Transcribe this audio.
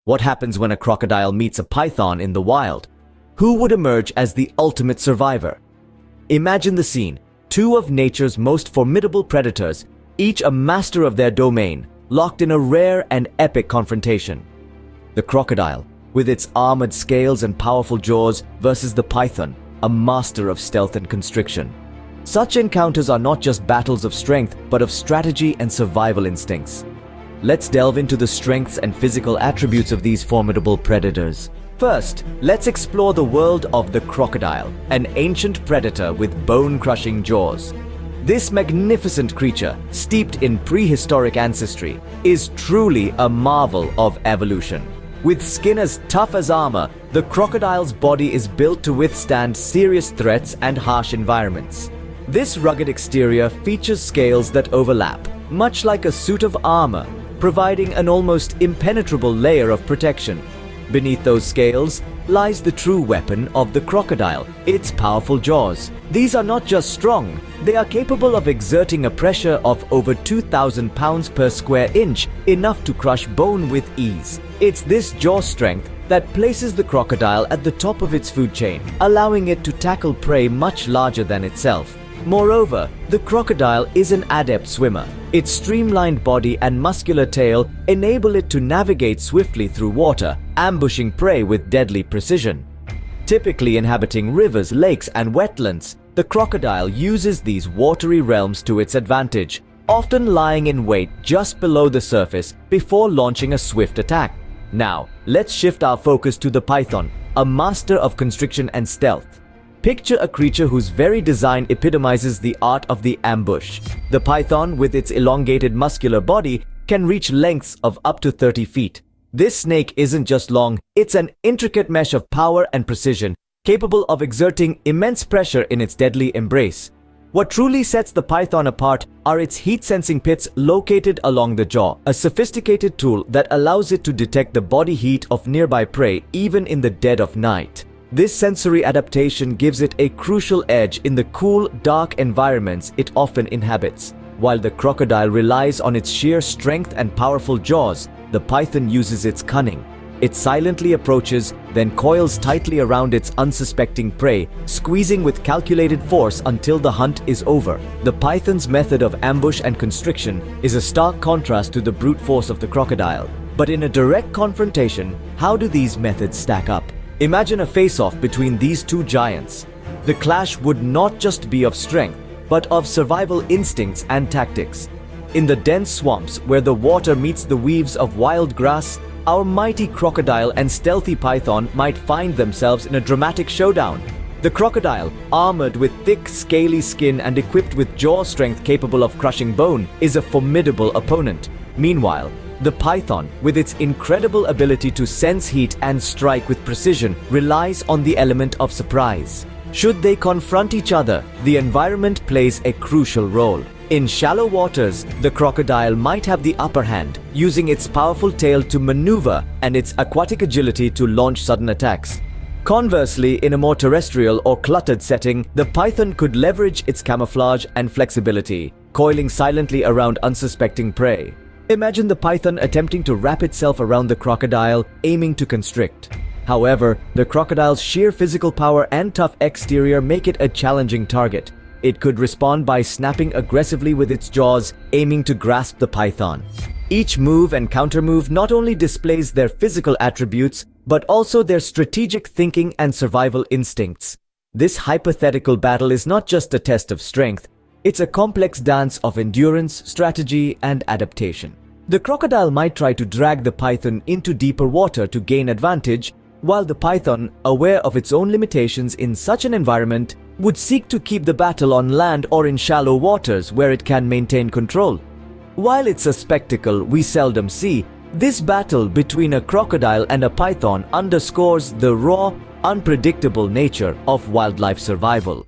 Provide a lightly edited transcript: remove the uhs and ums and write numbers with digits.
What happens when a crocodile meets a python in the wild? Who would emerge as the ultimate survivor? Imagine the scene. Two of nature's most formidable predators, each a master of their domain, locked in a rare and epic confrontation. The crocodile, with its armored scales and powerful jaws, versus the python, a master of stealth and constriction. Such encounters are not just battles of strength, but of strategy and survival instincts. Let's delve into the strengths and physical attributes of these formidable predators. First, let's explore the world of the crocodile, an ancient predator with bone-crushing jaws. This magnificent creature, steeped in prehistoric ancestry, is truly a marvel of evolution. With skin as tough as armor, the crocodile's body is built to withstand serious threats and harsh environments. This rugged exterior features scales that overlap, much like a suit of armor, providing an almost impenetrable layer of protection. Beneath those scales lies the true weapon of the crocodile, its powerful jaws. These are not just strong, they are capable of exerting a pressure of over 2,000 pounds per square inch, enough to crush bone with ease. It's this jaw strength that places the crocodile at the top of its food chain, allowing it to tackle prey much larger than itself. Moreover, the crocodile is an adept swimmer. Its streamlined body and muscular tail enable it to navigate swiftly through water, ambushing prey with deadly precision. Typically inhabiting rivers, lakes, and wetlands, the crocodile uses these watery realms to its advantage, often lying in wait just below the surface before launching a swift attack. Now, let's shift our focus to the python, a master of constriction and stealth. Picture a creature whose very design epitomizes the art of the ambush. The python, with its elongated muscular body, can reach lengths of up to 30 feet. This snake isn't just long, it's an intricate mesh of power and precision, capable of exerting immense pressure in its deadly embrace. What truly sets the python apart are its heat-sensing pits located along the jaw, a sophisticated tool that allows it to detect the body heat of nearby prey even in the dead of night. This sensory adaptation gives it a crucial edge in the cool, dark environments it often inhabits. While the crocodile relies on its sheer strength and powerful jaws, the python uses its cunning. It silently approaches, then coils tightly around its unsuspecting prey, squeezing with calculated force until the hunt is over. The python's method of ambush and constriction is a stark contrast to the brute force of the crocodile. But in a direct confrontation, how do these methods stack up? Imagine a face-off between these two giants. The clash would not just be of strength, but of survival instincts and tactics. In the dense swamps where the water meets the weaves of wild grass, our mighty crocodile and stealthy python might find themselves in a dramatic showdown. The crocodile, armored with thick, scaly skin and equipped with jaw strength capable of crushing bone, is a formidable opponent. Meanwhile, the python, with its incredible ability to sense heat and strike with precision, relies on the element of surprise. Should they confront each other, the environment plays a crucial role. In shallow waters, the crocodile might have the upper hand, using its powerful tail to maneuver and its aquatic agility to launch sudden attacks. Conversely, in a more terrestrial or cluttered setting, the python could leverage its camouflage and flexibility, coiling silently around unsuspecting prey. Imagine the python attempting to wrap itself around the crocodile, aiming to constrict. However, the crocodile's sheer physical power and tough exterior make it a challenging target. It could respond by snapping aggressively with its jaws, aiming to grasp the python. Each move and countermove not only displays their physical attributes, but also their strategic thinking and survival instincts. This hypothetical battle is not just a test of strength, it's a complex dance of endurance, strategy, and adaptation. The crocodile might try to drag the python into deeper water to gain advantage, while the python, aware of its own limitations in such an environment, would seek to keep the battle on land or in shallow waters where it can maintain control. While it's a spectacle we seldom see, this battle between a crocodile and a python underscores the raw, unpredictable nature of wildlife survival.